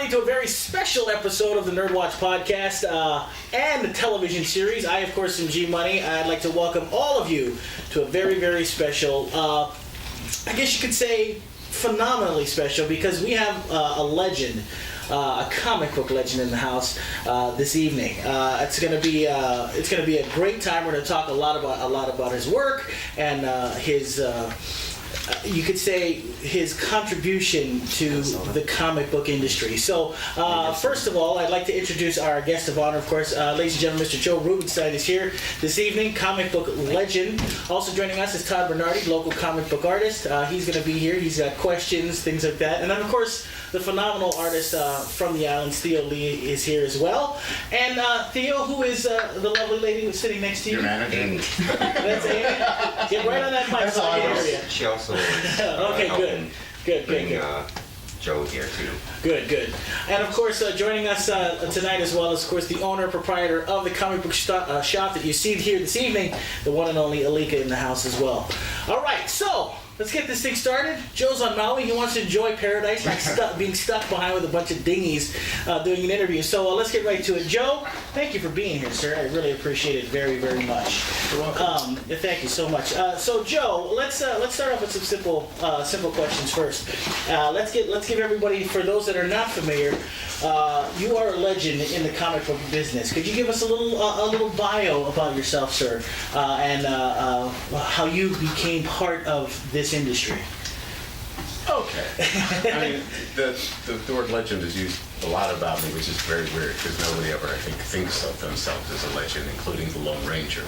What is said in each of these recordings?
everybody, to a very special episode of the NERDWatch podcast and the television series. I, of course, am G Money. I'd like to welcome all of you to a very, very special, I guess you could say phenomenally special, because we have a legend, a comic book legend in the house this evening. It's gonna be a great time. We're gonna talk a lot about his work and his. You could say his contribution to the comic book industry. So, first of all, I'd like to introduce our guest of honor, of course. Ladies and gentlemen, Mr. Joe Rubinstein is here this evening, comic book legend. Also joining us is Todd Bernardi, local comic book artist. He's going to be here. He's got questions, things like that. And then, of course, the phenomenal artist from the islands, Theo Lee, is here as well. And Theo, who is the lovely lady who's sitting next to you? Your manager. That's Amy. Get right on that mic so I can hear you. She also Okay, good. Joe here too. Good. And of course, joining us tonight as well is, of course, the owner, proprietor of the comic book shop that you see here this evening, the one and only Alika in the house as well. All right, so let's get this thing started. Joe's on Maui. He wants to enjoy paradise, not being stuck behind with a bunch of dinghies doing an interview. So let's get right to it. Joe, thank you for being here, sir. I really appreciate it very, very much. You're welcome. Thank you so much. So Joe, let's start off with some simple questions first. Let's give everybody, for those that are not familiar, you are a legend in the comic book business. Could you give us a little bio about yourself, sir, and how you became part of this industry? Okay. I mean, the word legend is used a lot about me, which is very weird, because nobody ever, I think, thinks of themselves as a legend, including the Lone Ranger.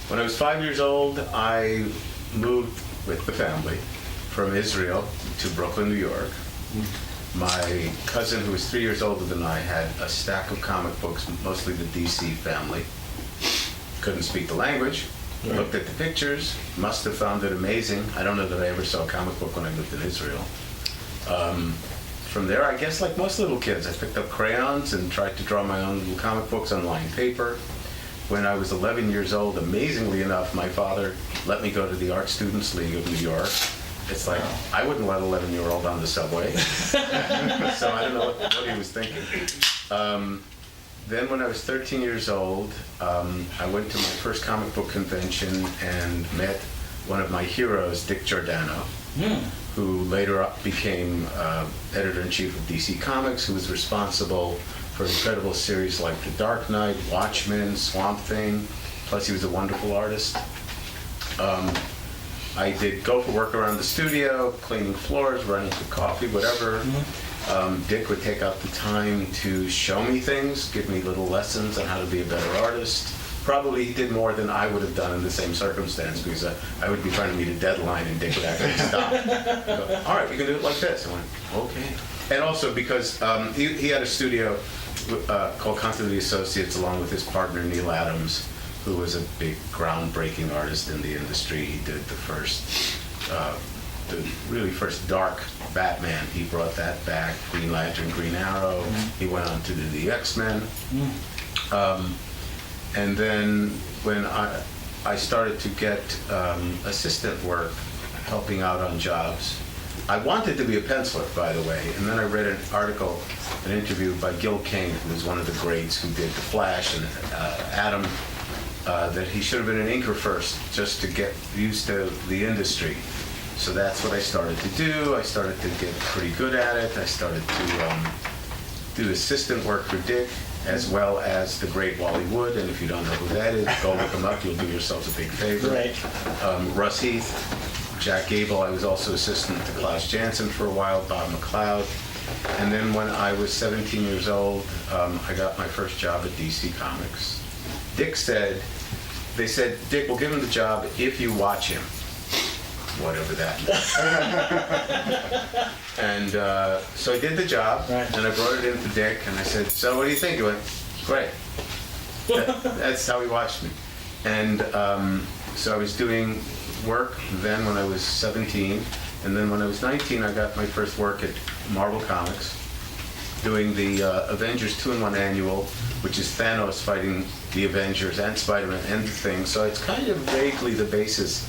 When I was 5 years old, I moved with the family from Israel to Brooklyn, New York. My cousin, who was 3 years older than I, had a stack of comic books, mostly the DC family. Couldn't speak the language. Right. Looked at the pictures, must have found it amazing. I don't know that I ever saw a comic book when I lived in Israel. From there, I guess like most little kids, I picked up crayons and tried to draw my own little comic books on lined paper. When I was 11 years old, amazingly enough, my father let me go to the Art Students League of New York. It's like, I wouldn't let an 11-year-old on the subway. So I don't know what he was thinking. Then when I was 13 years old, I went to my first comic book convention and met one of my heroes, Dick Giordano, who later became editor-in-chief of DC Comics, who was responsible for incredible series like The Dark Knight, Watchmen, Swamp Thing, plus he was a wonderful artist. I did go for work around the studio, cleaning floors, running for coffee, whatever. Dick would take out the time to show me things, give me little lessons on how to be a better artist. Probably he did more than I would have done in the same circumstance, because I would be trying to meet a deadline and Dick would actually stop. Go, all right, we can do it like this. I went, okay. And also because he had a studio called Continuity Associates along with his partner Neil Adams, who was a big groundbreaking artist in the industry. He did the really first dark Batman. He brought that back. Green Lantern, Green Arrow. He went on to do the X-Men. And then when I started to get assistant work, helping out on jobs, I wanted to be a penciler, by the way, and then I read an interview by Gil Kane, who was one of the greats who did The Flash and Adam, that he should have been an inker first, just to get used to the industry. So that's what I started to do. I started to get pretty good at it. I started to do assistant work for Dick, as well as the great Wally Wood. And if you don't know who that is, go look him up. You'll do yourselves a big favor. Right. Russ Heath, Jack Gable. I was also assistant to Klaus Janson for a while, Bob McLeod. And then when I was 17 years old, I got my first job at DC Comics. They said, Dick, we'll give him the job if you watch him. Whatever that means. And so I did the job, and I brought it in to Dick, and I said, so what do you think? He went, great. That's how he watched me. And so I was doing work then when I was 17, and then when I was 19, I got my first work at Marvel Comics, doing the Avengers 2-in-1 annual, which is Thanos fighting the Avengers and Spider-Man and the Thing. So it's kind of vaguely the basis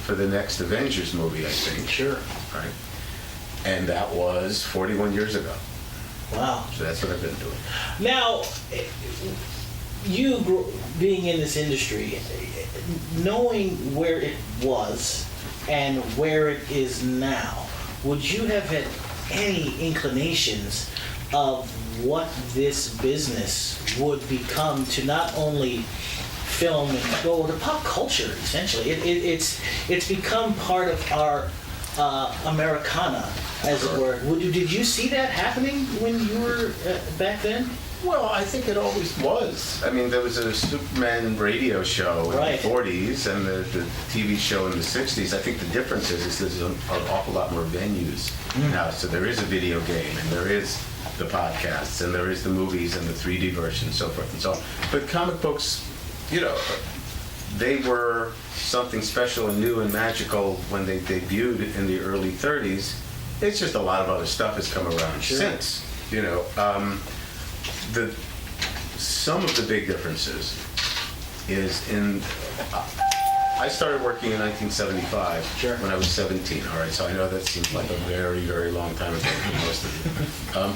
for the next Avengers movie, I think. Sure. Right. And that was 41 years ago. Wow. So that's what I've been doing. Now, being in this industry, knowing where it was and where it is now, would you have had any inclinations of what this business would become to not only film and the pop culture, essentially? It's become part of our Americana, as it were. Did you see that happening when you were back then? Well, I think it always was. I mean, there was a Superman radio show in Right. the 40s and the TV show in the 60s. I think the difference is there's an awful lot more venues now. So there is a video game, and there is the podcasts, and there is the movies and the 3D version, and so forth and so on. But comic books, they were something special and new and magical when they debuted in the early 30s. It's just a lot of other stuff has come around since. Some of the big differences is I started working in 1975 when I was 17. All right, so I know that seems like a very, very long time ago for most of you,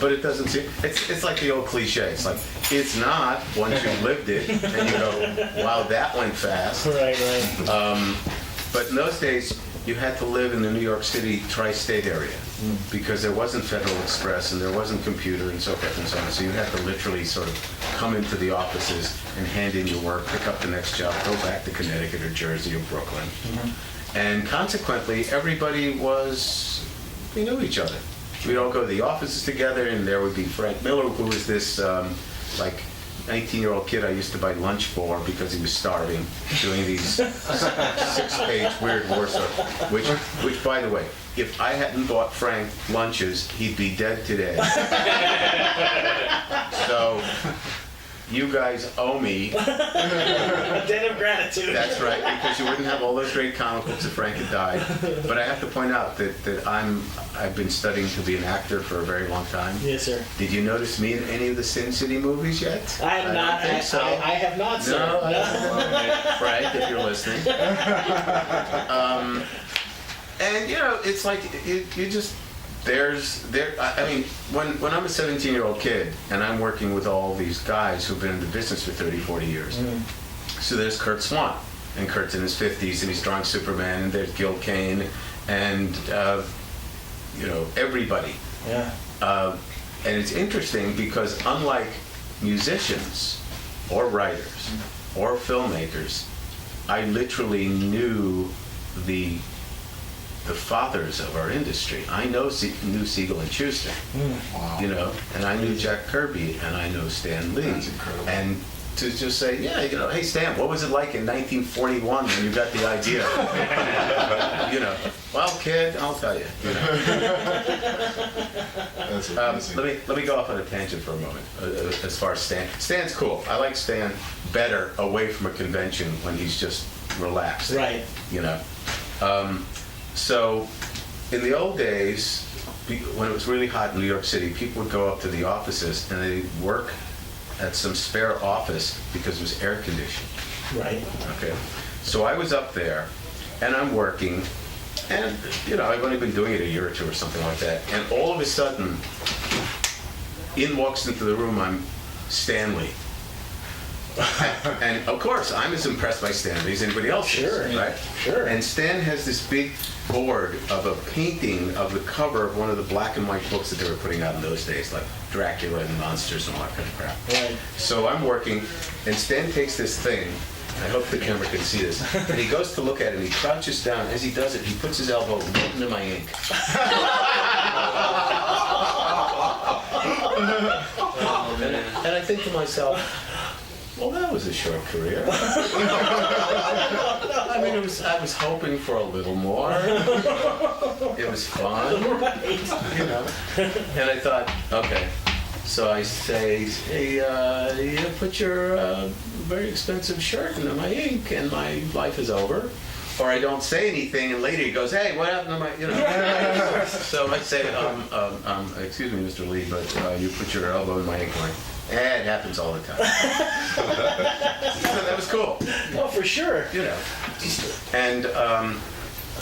but it doesn't seem. It's like the old cliche. It's like it's not once you've lived it and you go, wow, that went fast. Right. But in those days, you had to live in the New York City tri-state area because there wasn't Federal Express and there wasn't computer and so forth and so on. So you had to literally sort of come into the offices and hand in your work, pick up the next job, go back to Connecticut or Jersey or Brooklyn. And consequently, everybody we knew each other. We'd all go to the offices together, and there would be Frank Miller, who was this 19-year-old kid I used to buy lunch for because he was starving, doing these 6-page weird war stuff, which, by the way, if I hadn't bought Frank lunches, he'd be dead today. So, you guys owe me. A debt of gratitude. That's right, because you wouldn't have all those great comic books if Frank had died. But I have to point out that I've been studying to be an actor for a very long time. Yes, sir. Did you notice me in any of the Sin City movies yet? I have not. Don't think so. I have not, sir. No, Frank, if you're listening. And it's like you just I mean, when I'm a 17-year-old kid and I'm working with all these guys who've been in the business for 30, 40 years. So there's Kurt Swan, and Kurt's in his 50s and he's drawing Superman, and there's Gil Kane, and everybody. Yeah. And it's interesting because unlike musicians or writers or filmmakers, I literally knew the fathers of our industry. I knew Siegel and Schuster, and I knew Jack Kirby, and I know Stan Lee. That's incredible. And to just say, hey Stan, what was it like in 1941 when you got the idea? Well, kid, I'll tell you. That's amazing. Let me go off on a tangent for a moment. As far as Stan, Stan's cool. I like Stan better away from a convention when he's just relaxed. Right. So, in the old days, when it was really hot in New York City, people would go up to the offices and they'd work at some spare office because it was air conditioned. Right. Okay. So I was up there, and I'm working, and I've only been doing it a year or two or something like that, and all of a sudden, in walks into the room, I'm Stanley. And of course, I'm as impressed by Stan as anybody else Sure. is, right? Sure. And Stan has this big board of a painting of the cover of one of the black and white books that they were putting out in those days, like Dracula and monsters and all that kind of crap. Right. So I'm working, and Stan takes this thing. I hope the camera can see this. And he goes to look at it, and he crouches down. As he does it, he puts his elbow right into my ink. And I think to myself, well, that was a short career. I mean, I was hoping for a little more. It was fun, And I thought, okay. So I say, hey, you put your very expensive shirt into my ink, and my life is over. Or I don't say anything, and later he goes, hey, what happened to my, So I say, excuse me, Mr. Lee, but you put your elbow in my ink. It happens all the time. So that was cool. Oh, for sure. And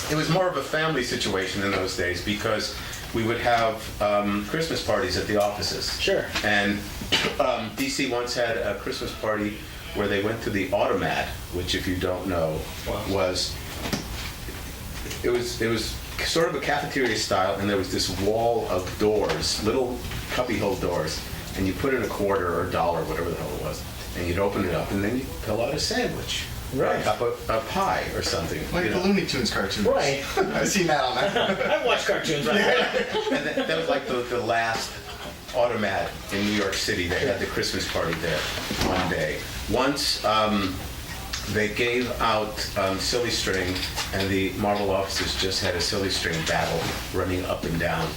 it was more of a family situation in those days because we would have Christmas parties at the offices. Sure. And DC once had a Christmas party where they went to the Automat, which, if you don't know, was sort of a cafeteria style, and there was this wall of doors, little cubbyhole doors, and you put in a quarter or a dollar, whatever the hell it was, and you'd open it up, and then you'd pull out a sandwich. Right. A pie or something. Like the Looney Tunes cartoons. Right. I've seen that on that. I watch cartoons, right? And that was like the last Automat in New York City. They had the Christmas party there one day. Once they gave out silly string, and the Marvel officers just had a silly string battle running up and down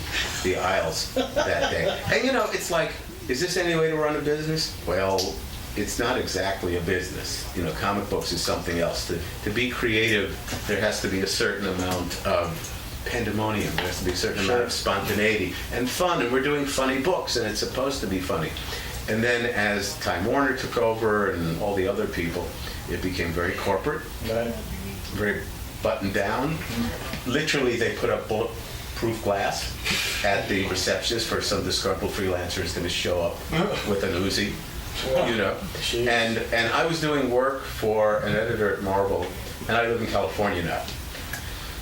the aisles that day. And it's like, is this any way to run a business? Well, it's not exactly a business. Comic books is something else. To be creative, there has to be a certain amount of pandemonium. There has to be a certain amount of spontaneity and fun, and we're doing funny books, and it's supposed to be funny. And then as Time Warner took over and all the other people, it became very corporate, very buttoned down. Literally, they put up bulletproof glass at the receptionist for some disgruntled freelancer who's going to show up with an Uzi. And I was doing work for an editor at Marvel, and I live in California now.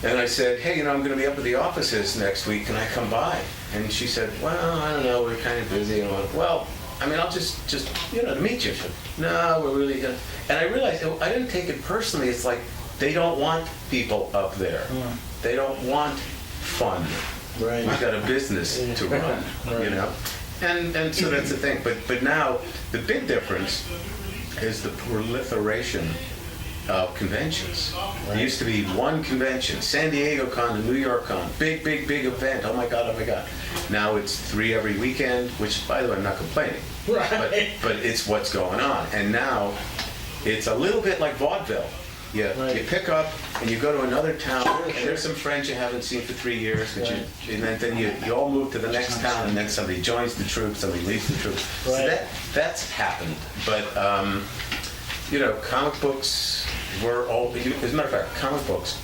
And I said, hey, I'm going to be up at the offices next week. Can I come by? And she said, well, I don't know. We're kind of busy. And I went, well, I'll just to meet you. She said, no, we're really going to. And I realized I didn't take it personally. It's like they don't want people up there. They don't want fun. Right. We've got a business to run, And so that's the thing. But now the big difference is the proliferation of conventions. There used to be one convention, San Diego Con and New York Con, big event. Oh my God. Now it's 3 every weekend, which, by the way, I'm not complaining. Right. But it's what's going on. And now it's a little bit like vaudeville. You pick up and you go to another town, and there's some friends you haven't seen for 3 years, and then you all move to the next town, and then somebody joins the troupe, somebody leaves the troupe. Right. So that's happened. But comic books were all. As a matter of fact, comic books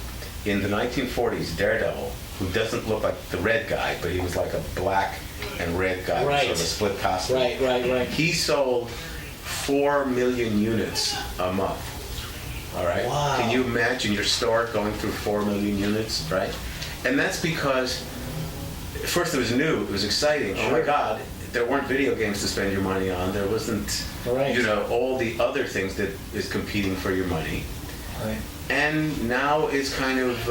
in the 1940s, Daredevil, who doesn't look like the red guy, but he was like a black and red guy, with sort of a split costume. Right. He sold 4 million units a month. All right. Wow. Can you imagine your store going through 4 million units, right? And that's because, first, it was new, it was exciting. Sure. Oh my God, there weren't video games to spend your money on. There wasn't, all the other things that is competing for your money. Right. And now it's kind of,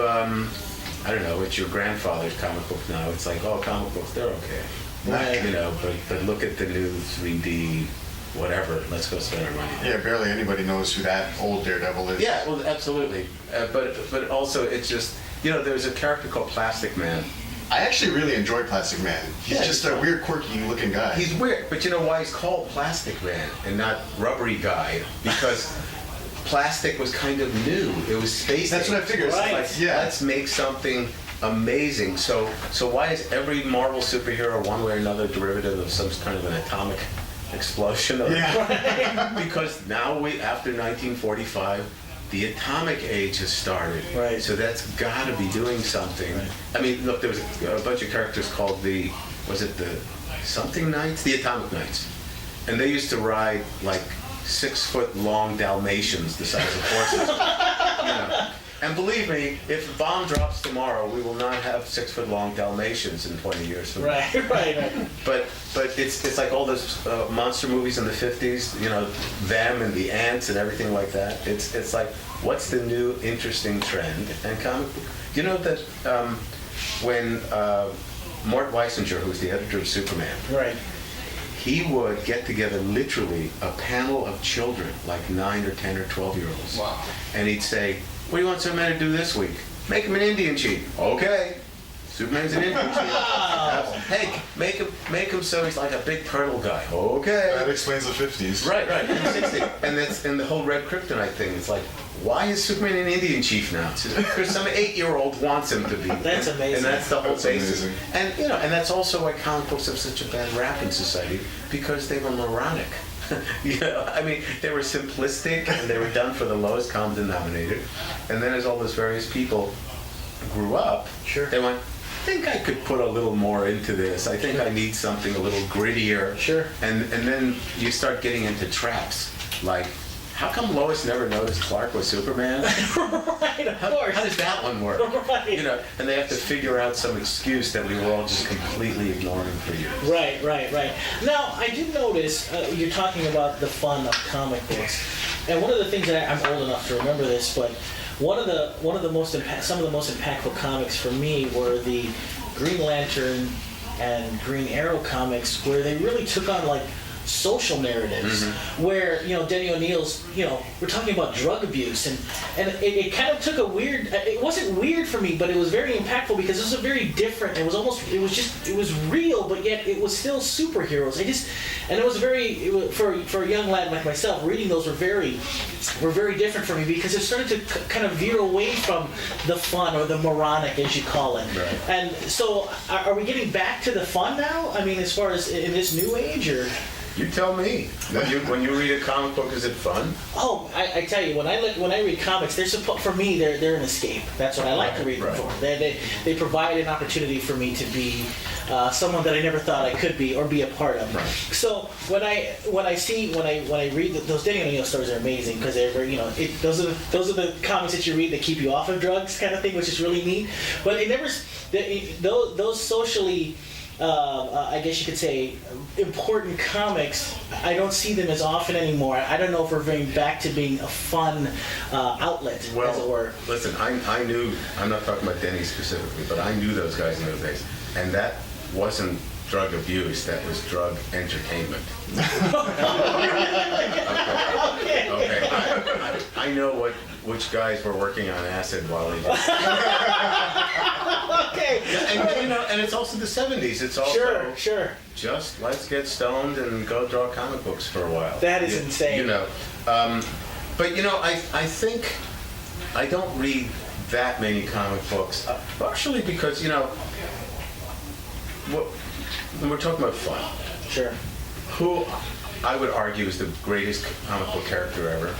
I don't know, it's your grandfather's comic book now. It's like, oh, comic books, they're okay. Right. But look at the new 3D. Whatever, let's go spend our money. Yeah, barely anybody knows who that old Daredevil is. Yeah, well, absolutely. But also, it's just, there's a character called Plastic Man. I actually really enjoy Plastic Man. He's just a weird, quirky looking guy. He's weird, but you know why he's called Plastic Man and not Rubbery Guy? Because plastic was kind of new. It was space. That's what I figured. Right. Let's make something amazing. So why is every Marvel superhero one way or another derivative of some kind of an atomic explosion? Because now after 1945, the atomic age has started. Right. So that's got to be doing something. Right. I mean, look, there was a bunch of characters called the something Knights? The Atomic Knights. And they used to ride like 6-foot-long Dalmatians the size of horses. And believe me, if a bomb drops tomorrow, we will not have 6-foot-long Dalmatians in 20 years from now. Right. But it's like all those monster movies in the 50s, them and the ants and everything like that. It's like, what's the new interesting trend? And comic book. You know that when Mort Weisinger, who's the editor of Superman, he would get together literally a panel of children, like 9 or 10 or 12-year-olds. Wow. And he'd say, what do you want Superman to do this week? Make him an Indian chief. Okay. Superman's an Indian chief. Hey, make him so he's like a big turtle guy. Okay. That explains the 50s. Right. And the 60s. And the whole red kryptonite thing. It's like, why is Superman an Indian chief now? Because some 8-year-old wants him to be. That's amazing. And that's the whole basis. Amazing. And and that's also why comic books have such a bad rap in society, because they were moronic. I mean, they were simplistic and they were done for the lowest common denominator. And then as all those various people grew up, they went, think I could put a little more into this. I think I need something a little grittier. Sure. And then you start getting into traps, like, how come Lois never noticed Clark was Superman? Right, of course. How does that one work? Right. You know, and they have to figure out some excuse that we were all just completely ignoring for years. Right. Now, I did notice you're talking about the fun of comic books, and one of the things that I'm old enough to remember this, but some of the most impactful comics for me were the Green Lantern and Green Arrow comics, where they really took on like social narratives, where Denny O'Neill's, we're talking about drug abuse, and it kind of took a weird. It wasn't weird for me, but it was very impactful because it was a very different. It was real, but yet it was still superheroes. And it was for a young lad like myself, reading those were very different for me because it started to kind of veer away from the fun or the moronic, as you call it. Right. And so, are we getting back to the fun now? I mean, as far as in this new age, or? You tell me. When you read a comic book, is it fun? Oh, I tell you, when I read comics, for me they're an escape. That's what I like to read them for. They provide an opportunity for me to be someone that I never thought I could be or be a part of. Right. So when I read those Denny O'Neil stories are amazing because they're very, those are the comics that you read that keep you off of drugs kind of thing, which is really neat. But it never those socially. I guess you could say, important comics, I don't see them as often anymore. I don't know if we're going back to being a fun outlet, as it were. Listen, I knew, I'm not talking about Denny specifically, but I knew those guys in those days. And that wasn't drug abuse, that was drug entertainment. Okay. I know which guys were working on acid while they did. Okay. And it's also the 70s. It's also sure. Just let's get stoned and go draw comic books for a while. That is insane. But I think I don't read that many comic books, partially because when we're talking about fun, Sure. who I would argue is the greatest comic book character ever.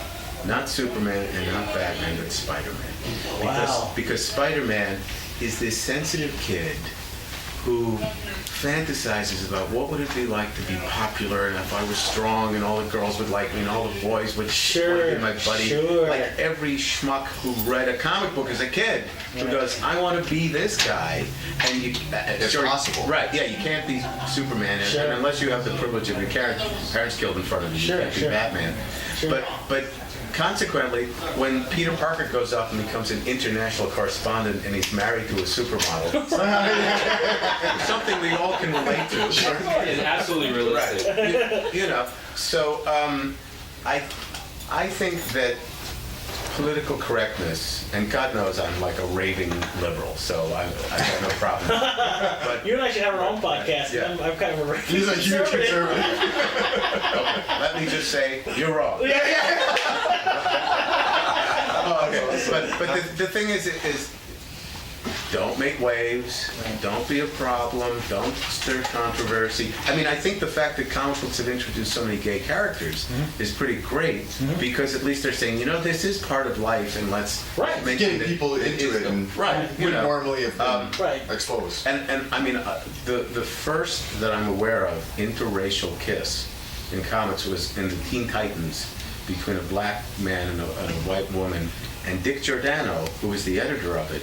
Not Superman and not Batman, but Spider-Man. Wow. Because Spider-Man is this sensitive kid who fantasizes about what would it be like to be popular, and if I was strong and all the girls would like me and all the boys would want to be my buddy. Sure. Like every schmuck who read a comic book as a kid who goes, I want to be this guy. And it's possible. Right, yeah, you can't be Superman and unless you have the privilege of your parents killed in front of you. You can't be Batman. Sure. But consequently, when Peter Parker goes off and becomes an international correspondent and he's married to a supermodel, something we all can relate to. It's absolutely realistic. Right. So I think that political correctness, and God knows I'm like a raving liberal, so I have no problem. But You and I should have our own podcast. Yeah. I'm kind of a He's a huge conservative. let me just say, you're wrong. But the thing is don't make waves, don't be a problem, don't stir controversy. I mean, I think the fact that comic books have introduced so many gay characters is pretty great because at least they're saying, this is part of life and let's make Getting people into it and right, would normally have been Right. exposed. And I mean, the first that I'm aware of interracial kiss in comics was in the Teen Titans between a black man and a white woman, and Dick Giordano, who was the editor of it,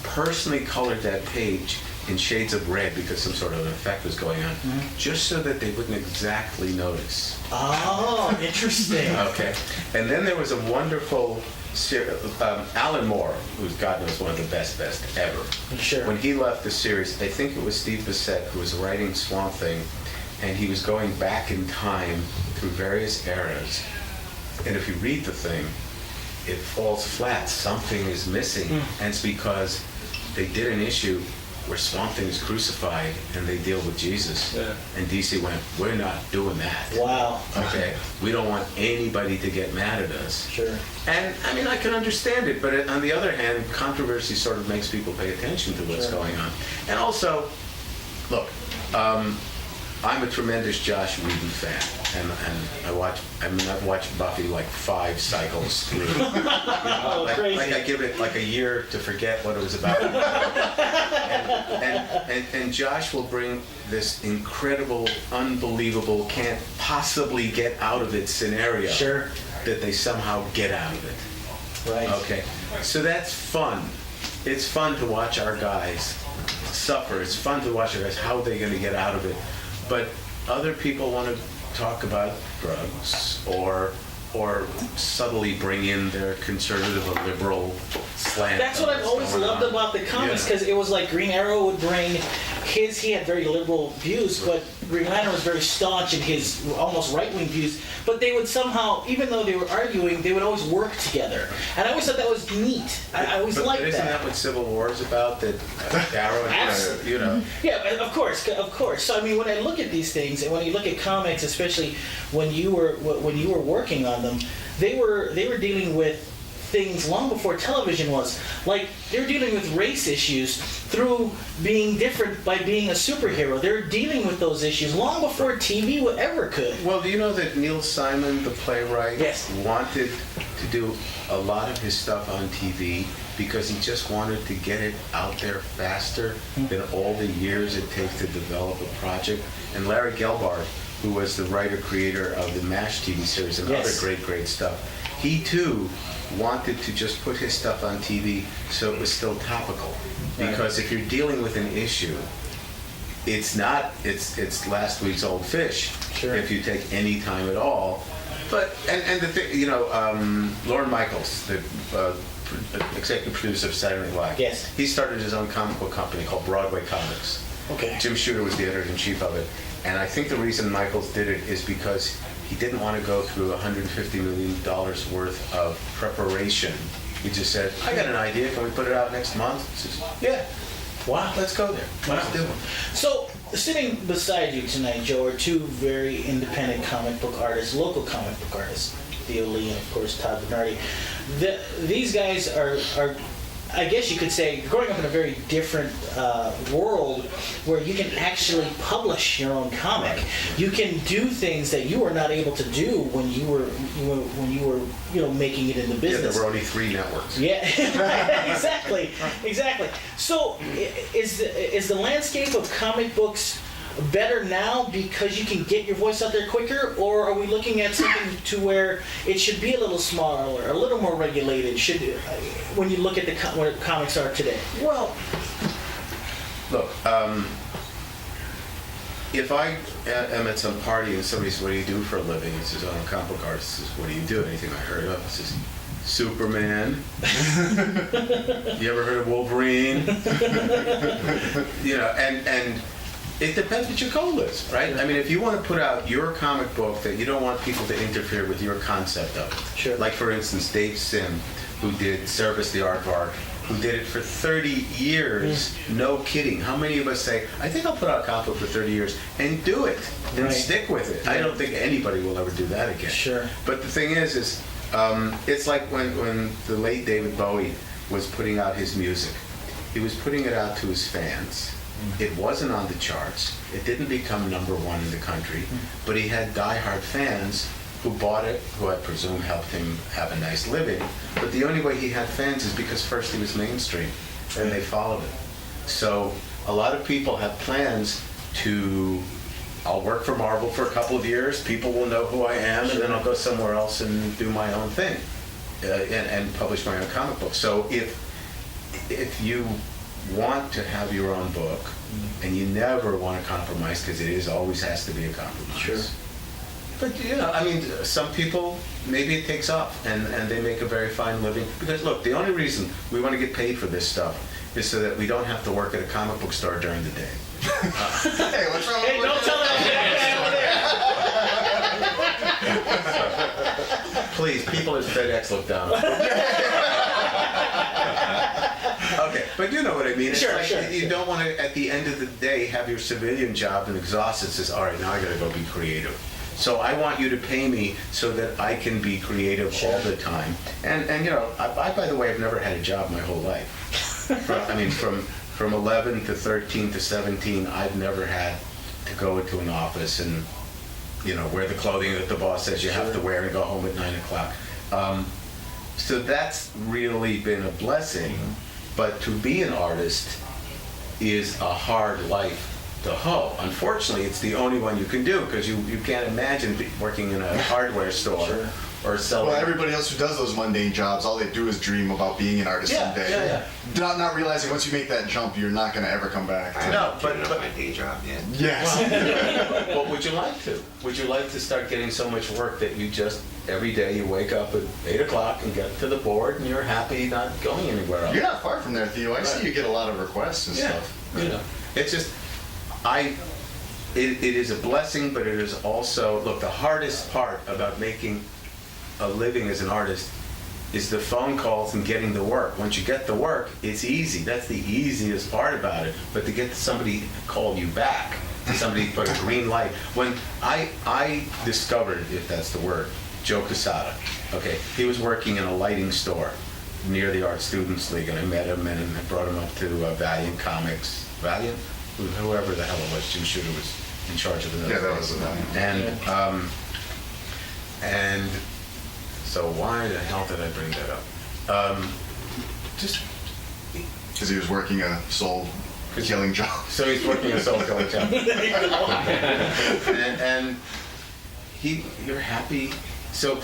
personally colored that page in shades of red because some sort of an effect was going on, just so that they wouldn't exactly notice. Oh, interesting. Okay. And then there was a wonderful Alan Moore, who's God knows one of the best ever. Sure. When he left the series, I think it was Steve Bissette who was writing Swamp Thing, and he was going back in time through various eras. And if you read the thing, it falls flat. Something is missing. And it's because they did an issue where Swamp Thing is crucified and they deal with Jesus. Yeah. And DC went, we're not doing that. Wow. Okay? We don't want anybody to get mad at us. Sure. And, I mean, I can understand it, but on the other hand, controversy sort of makes people pay attention to what's going on. And also, look, I'm a tremendous Josh Whedon fan, and I've watched Buffy like 5 cycles through. Crazy. Like I give it like a year to forget what it was about. and Josh will bring this incredible, unbelievable, can't possibly get out of it scenario. Sure. That they somehow get out of it. Right. Okay, so that's fun. It's fun to watch our guys suffer. It's fun to watch our guys, how they're going to get out of it. But other people want to talk about drugs or subtly bring in their conservative or liberal slant. That's what I've always loved about the comics, because it was like Green Arrow would bring he had very liberal views, but Green Lantern was very staunch in his almost right-wing views, but they would somehow, even though they were arguing, they would always work together. And I always thought that was neat. I always liked that. Isn't that what Civil War is about? That Arrow and, you know. Yeah, of course. So I mean, when I look at these things, and when you look at comics, especially when you were working on them, they were dealing with things long before television was. Like, they were dealing with race issues through being different by being a superhero. They were dealing with those issues long before TV ever could. Well, do you know that Neil Simon, the playwright, Yes. wanted to do a lot of his stuff on TV because he just wanted to get it out there faster than all the years it takes to develop a project? And Larry Gelbart, who was the writer-creator of the MASH TV series and Yes. other great stuff, he too wanted to just put his stuff on TV so it was still topical. Because if you're dealing with an issue, it's last week's old fish. Sure. If you take any time at all. But and the thing, Lorne Michaels, the executive producer of Saturday Night Live. Yes. He started his own comic book company called Broadway Comics. Okay. Jim Shooter was the editor-in-chief of it. And I think the reason Michaels did it is because he didn't want to go through $150 million worth of preparation. He just said, I got an idea, can we put it out next month? He says, yeah. Wow. Let's go there. Let's do it. So, sitting beside you tonight, Joe, are two very independent comic book artists, local comic book artists, Theo Lee and, of course, Todd Bernardi. These guys are, I guess you could say, growing up in a very different world where you can actually publish your own comic. You can do things that you were not able to do when you were making it in the Yeah, business. there were only 3 networks. Yeah, right, exactly. So, is the landscape of comic books better now because you can get your voice out there quicker, or are we looking at something to where it should be a little smaller, a little more regulated? When you look at what comics are today? Well, look, if I am at some party and somebody says, what do you do for a living? He says, I'm a comic book artist. He says, what do you do? Anything I heard of? He says, Superman. You ever heard of Wolverine? And it depends what your goal is, right? I mean, if you want to put out your comic book that you don't want people to interfere with your concept of it. Sure. Like, for instance, Dave Sim, who did Service the Aardvark, who did it for 30 years, no kidding. How many of us say, I think I'll put out a comic book for 30 years, and do it, and Right. stick with it. I don't think anybody will ever do that again. Sure. But the thing is it's like when the late David Bowie was putting out his music. He was putting it out to his fans. It wasn't on the charts. It didn't become #1 in the country, but he had diehard fans who bought it, who I presume helped him have a nice living. But the only way he had fans is because first he was mainstream, and they followed it. So a lot of people have plans to, I'll work for Marvel for a couple of years, people will know who I am, and then I'll go somewhere else and do my own thing, and publish my own comic book. So if you want to have your own book, and you never want to compromise, because it always has to be a compromise. Sure. But I mean, some people, maybe it takes off, and they make a very fine living. Because look, the only reason we want to get paid for this stuff is so that we don't have to work at a comic book store during the day. Hey, what's wrong Hey, with don't tell that over there. Please, people at FedEx look down. Okay, but you know what I mean. It's Sure, like sure. You don't want to, at the end of the day, have your civilian job and exhausted. Says, all right, now I got to go be creative. So I want you to pay me so that I can be creative all the time. And I by the way, I've never had a job my whole life. From 11 to 13 to 17, I've never had to go into an office and, wear the clothing that the boss says you have to wear and go home at 9 o'clock. So that's really been a blessing. But to be an artist is a hard life to hoe. Unfortunately, it's the only one you can do because you can't imagine working in a hardware store or selling. Well, everybody else who does those mundane jobs, all they do is dream about being an artist someday. Not realizing once you make that jump, you're not going to ever come back. But my day job yet. Yes. But would you like to? Would you like to start getting so much work that you just every day you wake up at 8 o'clock and get to the board and you're happy not going anywhere else? You're not far from there, Theo. I see you get a lot of requests and stuff. It's just it is a blessing, but it is also, look, the hardest part about making a living as an artist is the phone calls and getting the work. Once you get the work, it's easy. That's the easiest part about it. But to get somebody to call you back, somebody put a green light. When I discovered, if that's the word, Joe Quesada. Okay, he was working in a lighting store near the Art Students League, and I met him and brought him up to Valiant Comics. Valiant? Whoever the hell it was, Jim Shooter was in charge of the Yeah, that was the Valiant. And so why the hell did I bring that up? Just Because he was working a soul-killing job. so he's working a soul killing job. and you're happy. So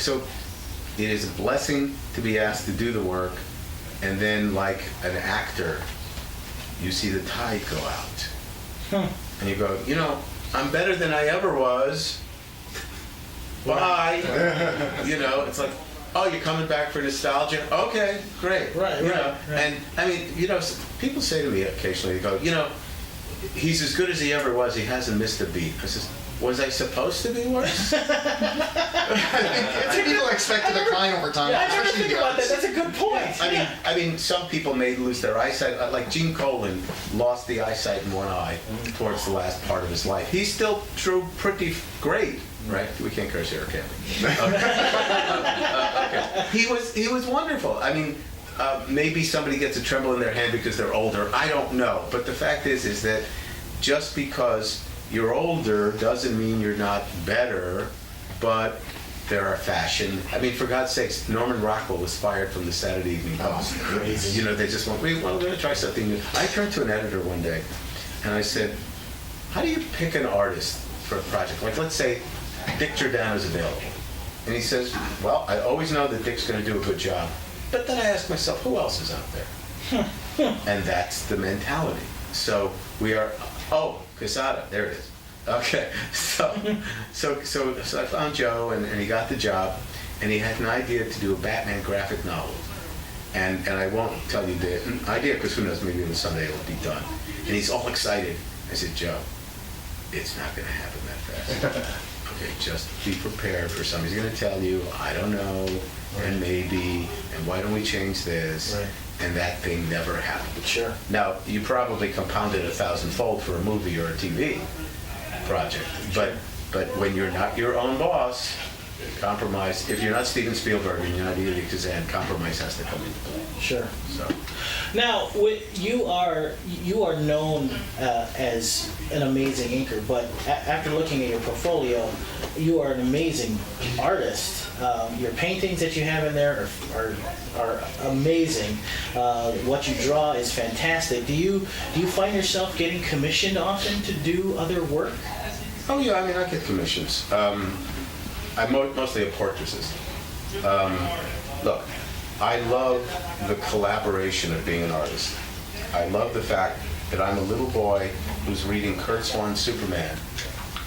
it is a blessing to be asked to do the work, and then like an actor, you see the tide go out. And you go, I'm better than I ever was. Bye. It's like, oh, you're coming back for nostalgia? Okay, great. Right. And I mean, people say to me occasionally, they go, he's as good as he ever was. He hasn't missed a beat. I says, was I supposed to be worse? I think people expect to decline over time. I never especially think the about that. artists. That's a good point. I mean, some people may lose their eyesight. Like Gene Colan lost the eyesight in one eye towards the last part of his life. He's still pretty great, right? We can't curse here, can we? Okay. He was wonderful. I mean, maybe somebody gets a tremble in their hand because they're older. I don't know. But the fact is that just because you're older doesn't mean you're not better, but there are fashion. I mean, for God's sakes, Norman Rockwell was fired from the Saturday Evening Post. Crazy. They just went, we're going to try something new. I turned to an editor one day, and I said, how do you pick an artist for a project? Like, let's say Dick Giordano's available. And he says, well, I always know that Dick's going to do a good job. But then I ask myself, who else is out there? And that's the mentality. So we are, Quesada, there it is. Okay, so I found Joe, and he got the job, and he had an idea to do a Batman graphic novel. And I won't tell you the idea, because who knows, maybe on Sunday it'll be done. And he's all excited. I said, Joe, it's not going to happen that fast. Okay, just be prepared for somebody's going to tell you, I don't know, and maybe, and why don't we change this? Right. And that thing never happened. Sure. Now, you probably compounded 1,000-fold for a movie or a TV project, but when you're not your own boss, compromise. If you're not Steven Spielberg and you're not Elia Kazan, compromise has to come into play. Sure. So. Now, you are known as an amazing inker, but after looking at your portfolio, you are an amazing artist. Your paintings that you have in there are amazing. What you draw is fantastic. Do you find yourself getting commissioned often to do other work? Oh yeah, I mean I get commissions. I'm mostly a portraitist. Look, I love the collaboration of being an artist. I love the fact that I'm a little boy who's reading Kurt Swan's Superman,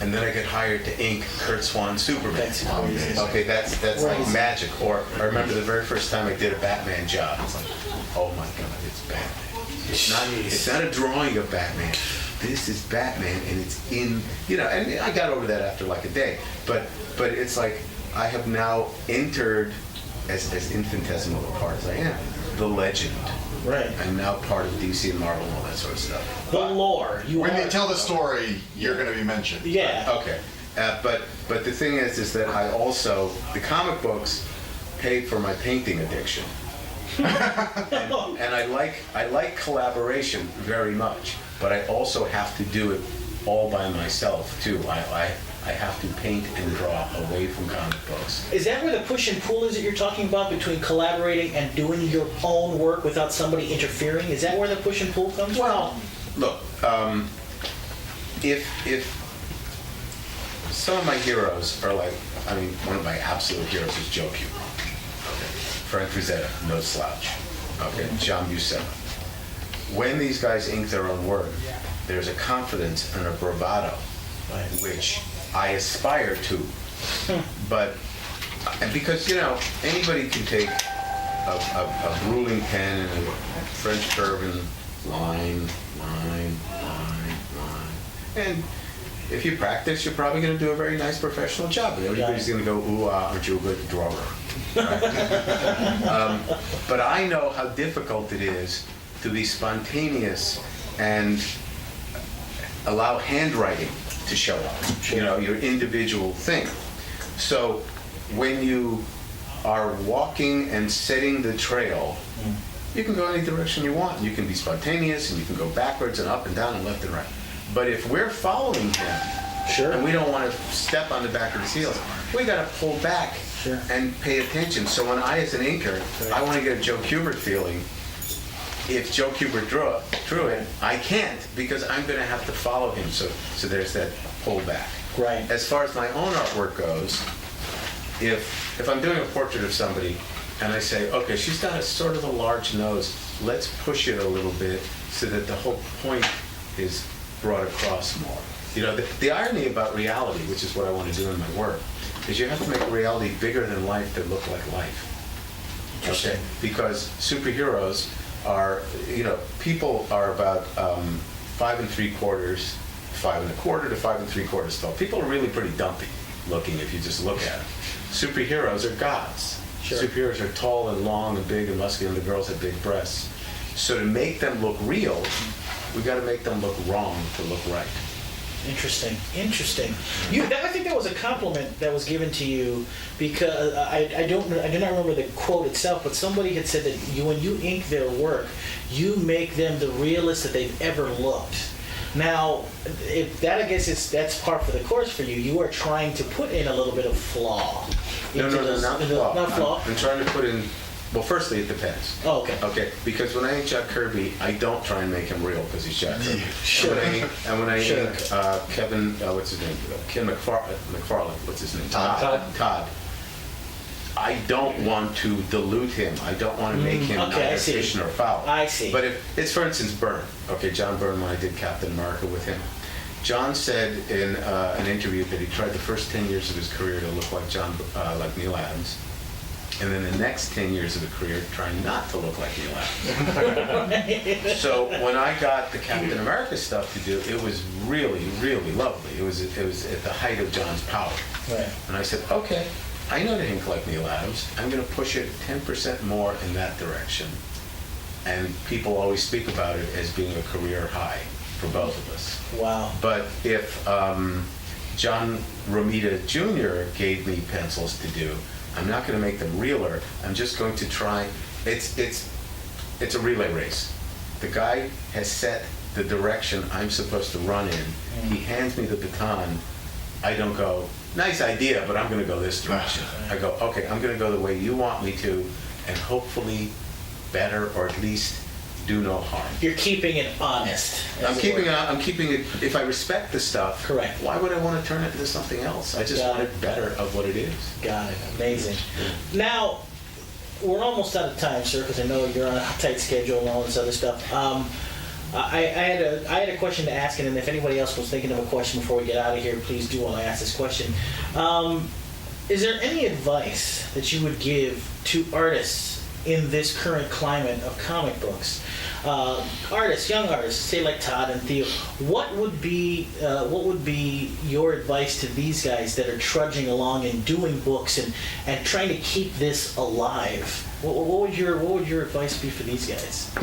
and then I get hired to ink Kurt Swan's Superman. That's crazy. Okay, that's like magic. Or I remember the very first time I did a Batman job. It's like, oh my God, it's Batman. It's not a drawing of Batman. This is Batman, and it's in, and I got over that after like a day. But it's like I have now entered, as infinitesimal a part as I am, the legend. Right. I'm now part of DC and Marvel and all that sort of stuff. The lore. When they tell the story, you're going to be mentioned. Yeah. Okay. But the thing is that I also, the comic books paid for my painting addiction. And I like collaboration very much, but I also have to do it all by myself too. I have to paint and draw away from comic books. Is that where the push and pull is that you're talking about between collaborating and doing your own work without somebody interfering? Is that where the push and pull comes Well, look, if some of my heroes are like, one of my absolute heroes is Joe Cuba. Okay. Frank Frazetta, no slouch. Okay, John Buscema. When these guys ink their own work, there's a confidence and a bravado, which I aspire to. And because, anybody can take a ruling pen and a French curve and line. And if you practice, you're probably going to do a very nice professional job. And everybody's going to go, ooh, aren't you a good drawer? Right? But I know how difficult it is to be spontaneous and allow handwriting to show up, your individual thing. So when you are walking and setting the trail, you can go any direction you want. You can be spontaneous, and you can go backwards and up and down and left and right. But if we're following him, and we don't want to step on the back of his heels, we got to pull back and pay attention. So when I, as an inker, I want to get a Joe Kubert feeling. If Joe Kubert drew it, I can't, because I'm going to have to follow him. So there's that pull back. Right. As far as my own artwork goes, if I'm doing a portrait of somebody and I say, okay, she's got a sort of a large nose, let's push it a little bit so that the whole point is brought across more. The irony about reality, which is what I want to do in my work, is you have to make reality bigger than life to look like life. Okay? Because superheroes are, people are about 5 3/4, 5 1/4 to 5 3/4 tall. People are really pretty dumpy looking if you just look at them. Superheroes are gods. Sure. Superheroes are tall and long and big and muscular, and the girls have big breasts. So to make them look real, we got to make them look wrong to look right. Interesting. I think that was a compliment that was given to you, because I do not remember the quote itself, but somebody had said that when you ink their work, you make them the realest that they've ever looked. Now, if that, I guess that's par for the course for you. You are trying to put in a little bit of flaw. No, not flaw. Not flaw. I'm trying to put in. Well, firstly, it depends. Oh, okay. Okay, because when I ink Jack Kirby, I don't try and make him real because he's Jack Kirby. Sure. And when I ink Kevin, what's his name? Ken McFarlane. What's his name? Todd. I don't want to dilute him. I don't want to make him neither fish nor fowl. I see. But if it's, for instance, Byrne. Okay, John Byrne, when I did Captain America with him, John said in an interview that he tried the first 10 years of his career to look like like Neil Adams. And then the next 10 years of the career, trying not to look like Neil Adams. So when I got the Captain America stuff to do, it was really, really lovely. It was at the height of John's power. Right. And I said, okay, I know to ink like Neil Adams. I'm going to push it 10% more in that direction. And people always speak about it as being a career high for both of us. Wow. But if John Romita Jr. gave me pencils to do, I'm not going to make them realer. I'm just going to try. It's a relay race. The guy has set the direction I'm supposed to run in. He hands me the baton. I don't go, nice idea, but I'm going to go this direction. I go, okay, I'm going to go the way you want me to, and hopefully better, or at least do no harm. You're keeping it honest. I'm keeping it. If I respect the stuff, correct. Why would I want to turn it into something else? I just want it better of what it is. Got it. Amazing. Now, we're almost out of time, sir, because I know you're on a tight schedule and all this other stuff. I had a question to ask, and if anybody else was thinking of a question before we get out of here, please do while I ask this question. Is there any advice that you would give to artists in this current climate of comic books? Artists, young artists, say like Todd and Theo, what would be your advice to these guys that are trudging along and doing books and trying to keep this alive? What would your advice be for these guys?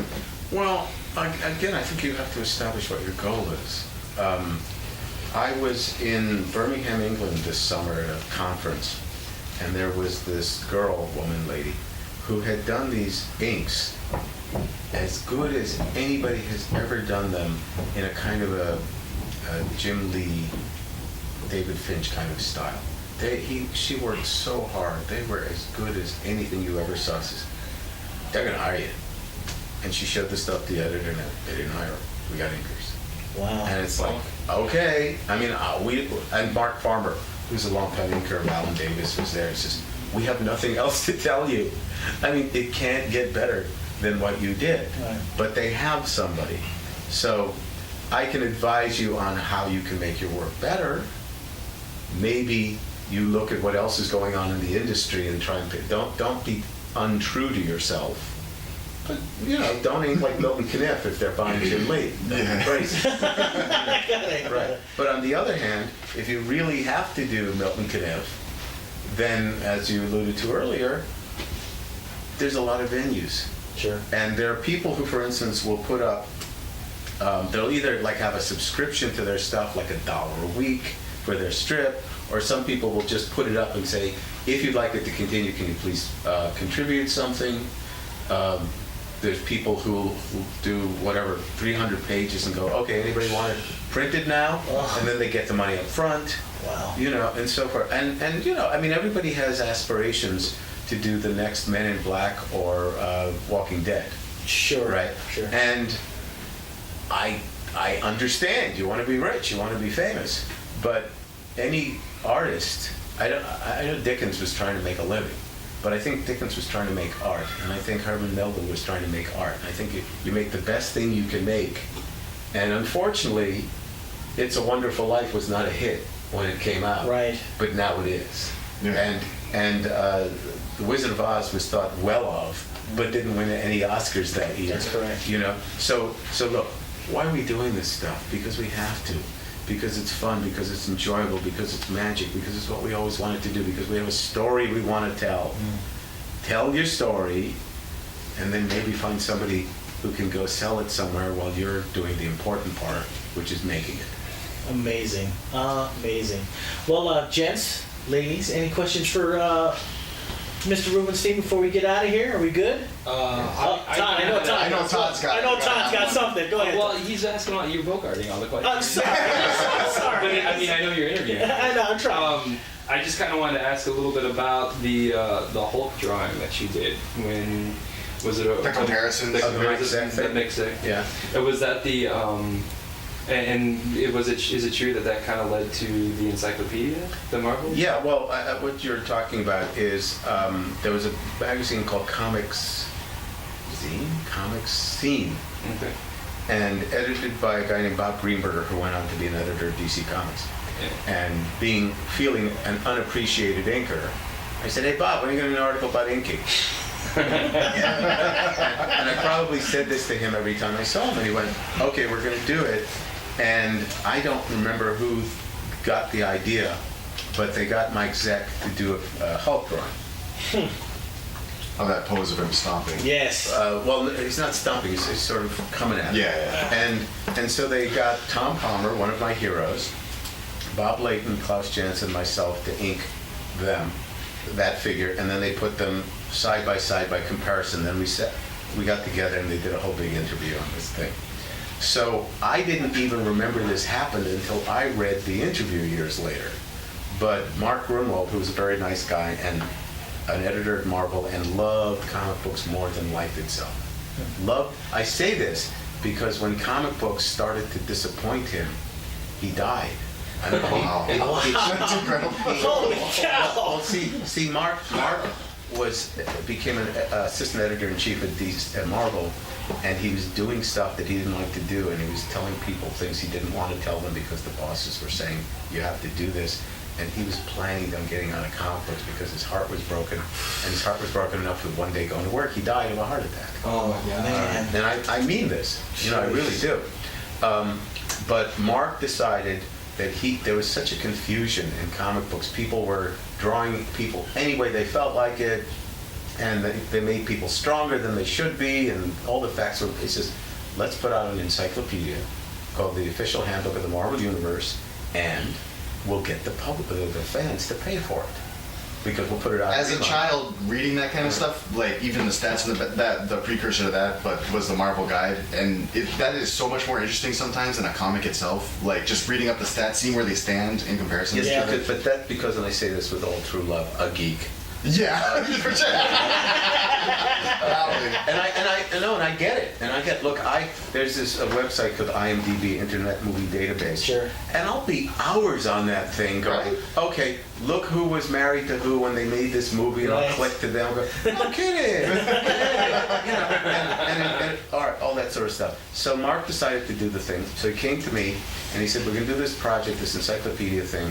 Well, again, I think you have to establish what your goal is. I was in Birmingham, England this summer at a conference, and there was this lady, who had done these inks as good as anybody has ever done them in a kind of Jim Lee, David Finch kind of style. She worked so hard. They were as good as anything you ever saw. She says, they're going to hire you. And she showed the stuff to the editor, and they didn't hire her. We got inkers. Wow. And it's like, okay. I mean, and Mark Farmer, who's a longtime inker of Alan Davis, was there. He says, we have nothing else to tell you. I mean, it can't get better than what you did. Right. But they have somebody. So I can advise you on how you can make your work better. Maybe you look at what else is going on in the industry and try and pick. Don't be untrue to yourself. But, don't ink like Milton Caniff if they're buying Jim Lee. That's crazy. Right. But on the other hand, if you really have to do Milton Caniff, then, as you alluded to earlier, there's a lot of venues. Sure. And there are people who, for instance, will put up, they'll either have a subscription to their stuff, like $1 a week for their strip, or some people will just put it up and say, if you'd like it to continue, can you please contribute something? There's people who do 300 pages and go, okay, anybody want it printed now? Oh. And then they get the money up front. Wow. And so forth. And I mean, everybody has aspirations to do the next Men in Black or Walking Dead. Sure. Right? Sure. And I understand, you want to be rich, you want to be famous, but any artist, I know Dickens was trying to make a living, but I think Dickens was trying to make art, and I think Herman Melville was trying to make art. I think you make the best thing you can make, and unfortunately, It's a Wonderful Life was not a hit when it came out, right? But now it is, Yeah. and The Wizard of Oz was thought well of, but didn't win any Oscars that year. That's correct. So look, why are we doing this stuff? Because we have to. Because it's fun, because it's enjoyable, because it's magic, because it's what we always wanted to do, because we have a story we want to tell. Tell your story, and then maybe find somebody who can go sell it somewhere while you're doing the important part, which is making it. Amazing. Amazing. Well, gents, ladies, any questions for Mr. Rubinstein before we get out of here? Are we good? I know Todd's got something. Go ahead. Well, he's asking about you bogarting all the questions. I'm sorry. But I mean, I know you're interviewing. I know. I'm trying. I just kind of wanted to ask a little bit about the Hulk drawing that you did. When was it? The comparisons. The mixing. Yeah. Was that the? Is it true that kind of led to the encyclopedia, the Marvel? Yeah, well, what you're talking about is there was a magazine called Comics Scene, Okay. and edited by a guy named Bob Greenberger, who went on to be an editor of DC Comics. Yeah. And feeling an unappreciated inker, I said, "Hey Bob, when are you going to do an article about inking?" And I probably said this to him every time I saw him, and he went, "Okay, we're going to do it." And I don't remember who got the idea, but they got Mike Zeck to do a Hulk drawing. Oh, that pose of him stomping. Yes. Well, he's not stomping, he's sort of coming at it. Yeah. And so they got Tom Palmer, one of my heroes, Bob Layton, Klaus Janson, myself to ink that figure, and then they put them side by side by comparison. Then we got together and they did a whole big interview on this thing. So I didn't even remember this happened until I read the interview years later. But Mark Grunwald, who was a very nice guy and an editor at Marvel and loved comic books more than life itself. I say this because when comic books started to disappoint him, he died. Wow. That's incredible. Holy cow! Well, see, Mark became an assistant editor-in-chief at Marvel, and he was doing stuff that he didn't like to do, and he was telling people things he didn't want to tell them because the bosses were saying, you have to do this. And he was planning on getting out of comic books because his heart was broken, and his heart was broken enough to one day going to work, he died of a heart attack. Oh, man. And I mean this, I really do. But Mark decided that there was such a confusion in comic books. People were drawing people any way they felt like it, and they made people stronger than they should be, and all the facts were, he says, let's put out an encyclopedia called the Official Handbook of the Marvel Universe, and we'll get the fans to pay for it. because we'll put it out. As a child, reading that kind of stuff, like even the stats and the precursor to that, but was the Marvel Guide, and that is so much more interesting sometimes than a comic itself. Like just reading up the stats, seeing where they stand in comparison. Yes, to each other. but that because, and I say this with all true love, a geek. Yeah, for sure. And I get it. And I get, look, there's this website called IMDb, Internet Movie Database. Sure. And I'll be hours on that thing going, Right. okay, look who was married to who when they made this movie, and Right. I'll click to them and go, no kidding. and all that sort of stuff. So Mark decided to do the thing. So he came to me and he said, we're going to do this project, this encyclopedia thing,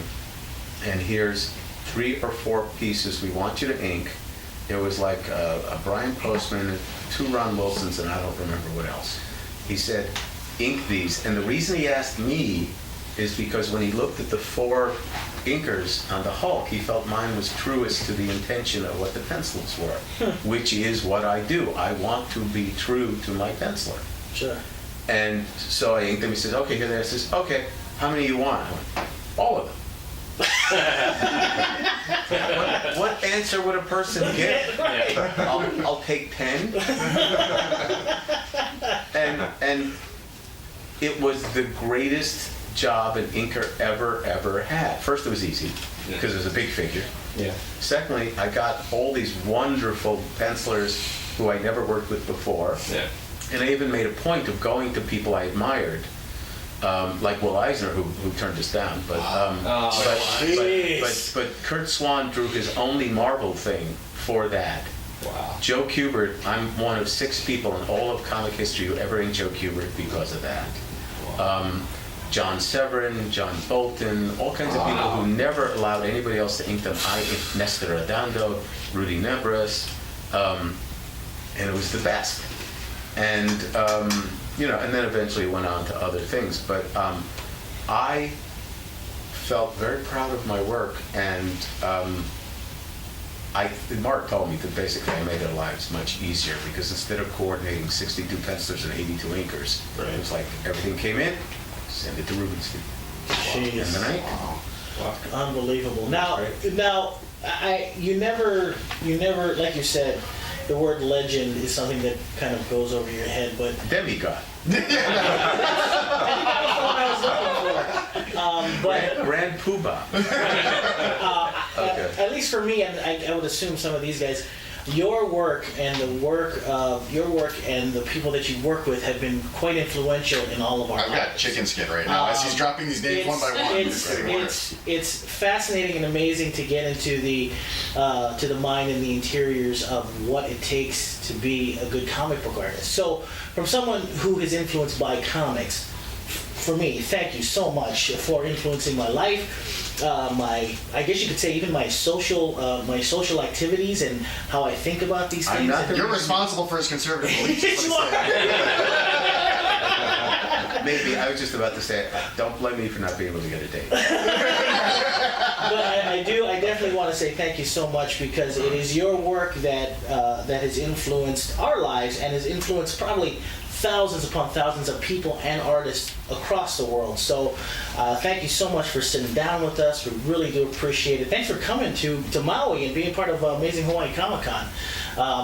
and here's 3 or 4 pieces we want you to ink. It was like a Brian Postman, 2 Ron Wilsons, and I don't remember what else. He said, ink these. And the reason he asked me is because when he looked at the 4 inkers on the Hulk, he felt mine was truest to the intention of what the pencils were, which is what I do. I want to be true to my penciler. Sure. And so I inked them. He says, okay, here they are. He says, okay, how many you want? I went, all of them. What answer would a person get? I'll take 10. And it was the greatest job an inker ever had. First, it was easy because it was a big figure. Yeah. Secondly, I got all these wonderful pencilers who I never worked with before. Yeah. And I even made a point of going to people I admired, like Will Eisner, who turned us down. But but Kurt Swan drew his only Marvel thing for that. Wow. Joe Kubert, I'm one of 6 people in all of comic history who ever inked Joe Kubert because of that. John Severin, John Bolton, all kinds of people who never allowed anybody else to ink them. I inked Nestor Redondo, Rudy Nebres, and it was the best. And and then eventually went on to other things. But I felt very proud of my work, and Mark told me that basically I made their lives much easier because instead of coordinating 62 pencilers and 82 inkers, it was like everything came in, send it to Rubinstein. Jeez. And then I inked. Wow. Unbelievable. Now, you never, like you said, the word legend is something that kind of goes over your head, but Demigod. I think that was the one I was looking for. But Grand Poobah. Okay. at least for me, and I would assume some of these guys, your work and the people that you work with have been quite influential in all of our I've lives. got chicken skin right now. As he's dropping these names one by one. It's fascinating and amazing to get into the to the mind and the interiors of what it takes to be a good comic book artist. So, from someone who is influenced by comics, for me, thank you so much for influencing my life. I guess you could say even my social activities and how I think about these things. You're responsible for his conservative beliefs. is what You I'm saying. Maybe, I was just about to say, don't blame me for not being able to get a date. But I definitely want to say thank you so much because it is your work that has influenced our lives and has influenced probably thousands upon thousands of people and artists across the world. So thank you so much for sitting down with us. We really do appreciate it. Thanks for coming to Maui and being part of Amazing Hawaii Comic-Con.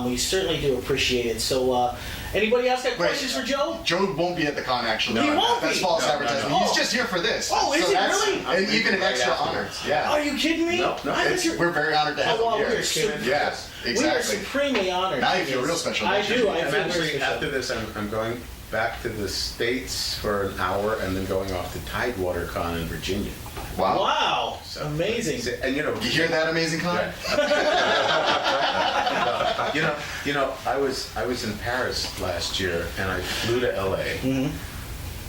We certainly do appreciate it. So anybody else got questions for Joe? Joe won't be at the con actually. He won't That's be? false No, advertising. no. He's just here for this. Oh, is So it that's- really? And even an extra Right honor. afterwards. Yeah. Are you kidding me? No. I thought you- We're very honored to have Oh, well, him we're here. super- Yeah, We are exactly. supremely honored. Now you feel real special. I don't you? do. I And feel actually, very special. after this, I'm going back to the States for an hour and then going off to Tidewater Con in Virginia. Wow. Wow, So- amazing. And You hear that, Amazing Con? I was in Paris last year and I flew to LA,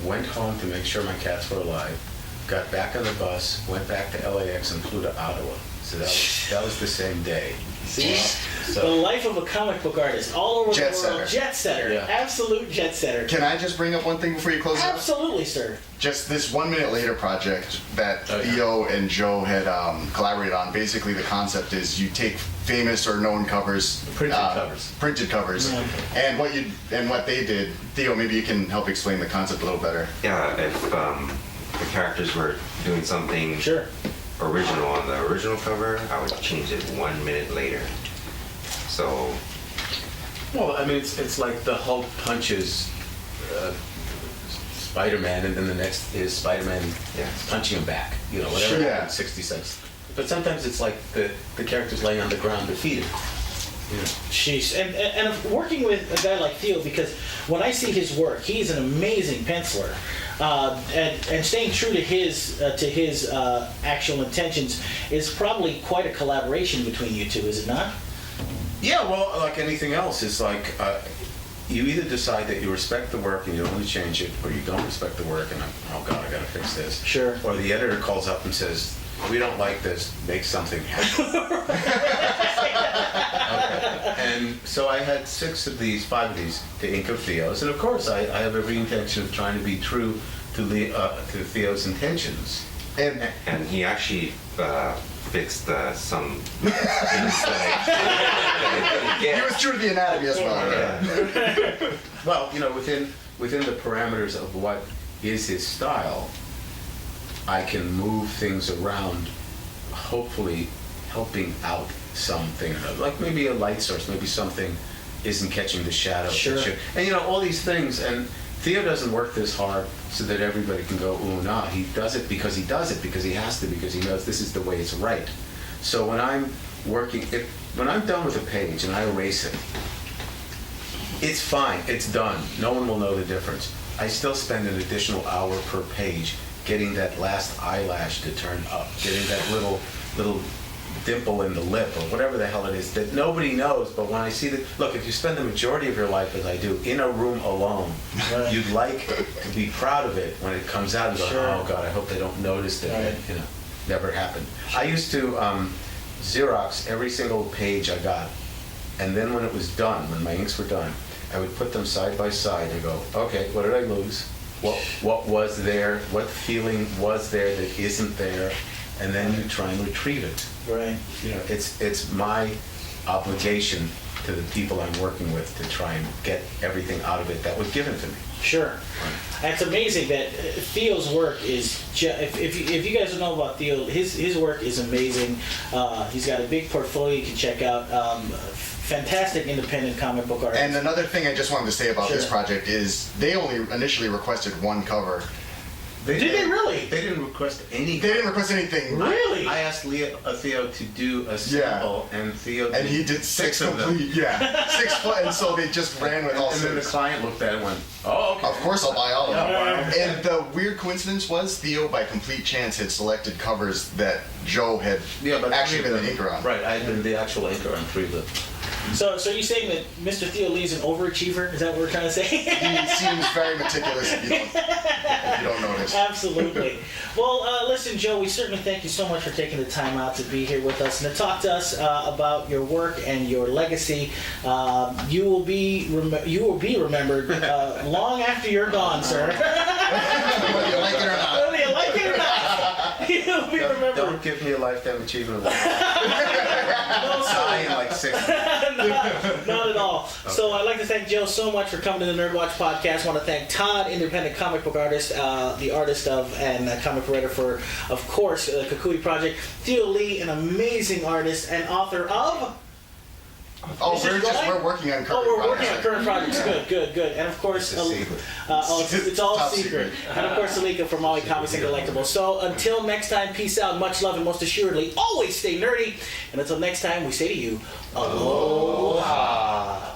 went home to make sure my cats were alive, got back on the bus, went back to LAX and flew to Ottawa. So that was the same day. See? So- The life of a comic book artist all over Jet the world. setter. Jet setter. Yeah. Absolute jet setter. Can I just bring up one thing before you close it up? Absolutely, sir. Just this 1 minute later project that Oh, yeah. Theo and Joe had collaborated on. Basically, the concept is you take famous or known covers, Printed covers. printed covers, and what they did. Theo, maybe you can help explain the concept a little better. Yeah, if the characters were doing something Sure. original on the original cover, I would change it 1 minute later. So Well, I mean, it's like the Hulk punches Spider-Man, and then the next is Spider-Man punching him back. You know, whatever Sure. happened, 60 seconds. But sometimes it's like the character's laying on the ground defeated. You know. Sheesh. And working with a guy like Theo, because when I see his work, he's an amazing penciler. And staying true to his actual intentions is probably quite a collaboration between you two, is it not? Yeah, well, like anything else, it's like you either decide that you respect the work and you don't want to change it, or you don't respect the work and, oh God, I got to fix this. Sure. Or the editor calls up and says, we don't like this, make something happen. Okay. And so I had 5 of these, to ink of Theo's, and of course I have every intention of trying to be true to Theo's intentions. and he actually fixed some things that He was true to the anatomy as well. Yeah. Well, you know, within the parameters of what is his style, I can move things around, hopefully helping out something, like maybe a light source, maybe something isn't catching the shadow. Sure. And you know, all these things, and Theo doesn't work this hard so that everybody can go, ooh, nah. He does it, because he has to, because he knows this is the way it's right. So when I'm working, when I'm done with a page and I erase it, it's fine, it's done. No one will know the difference. I still spend an additional hour per page getting that last eyelash to turn up, getting that little dimple in the lip, or whatever the hell it is that nobody knows. But when I see that, look, if you spend the majority of your life, as I do, in a room alone, Right. you'd like to be proud of it when it comes out and go, Sure. oh God, I hope they don't notice that. Right. You know, never happened. I used to Xerox every single page I got, and then when it was done, when my inks were done, I would put them side by side and go, okay, what did I lose? What was there? What feeling was there that isn't there? And then you try and retrieve it. Right. You know, it's my obligation to the people I'm working with to try and get everything out of it that was given to me. Sure. It's amazing that Theo's work is if you guys don't know about Theo, his work is amazing. He's got a big portfolio you can check out. Fantastic independent comic book artist. And another thing I just wanted to say about Sure. this project is they only initially requested one cover. Did they really? They didn't request any. They didn't request anything. Really? I asked Theo to do a sample, and Theo And he did six of them. complete, 6 foot, and so they just ran with all And then the 6. client looked at it and went, oh, okay. Of course I'll buy all of them. Yeah, And the weird coincidence was Theo, by complete chance, had selected covers that Joe had but actually 3 been of the them- inker on. Right, I had been the actual inker on 3 of them. So you're saying that Mr. Theo Lee's an overachiever? Is that what we're trying to say? He seems very meticulous if you don't notice. Absolutely. Well, listen, Joe, we certainly thank you so much for taking the time out to be here with us and to talk to us about your work and your legacy. You will be remembered long after you're gone, sir. Whether you like it or not. Whether you like it or not, you'll be remembered. Don't give me a lifetime achievement award. No, sir. Die in like 6 months. Not at all. So I'd like to thank Joe so much for coming to the NERDWatch podcast. I want to thank Todd, independent comic book artist, the artist of and comic writer for, of course, the Kukui Project. Theo Lee, an amazing artist and author of... Oh, Is it going? we're working on current Oh, we're working on projects. current projects. Good. And of course, It's a secret. it's all Top secret. secret. And of course, Alika from Maui Comics and Collectibles. So until next time, peace out, much love, and most assuredly, always stay nerdy. And until next time, we say to you, aloha.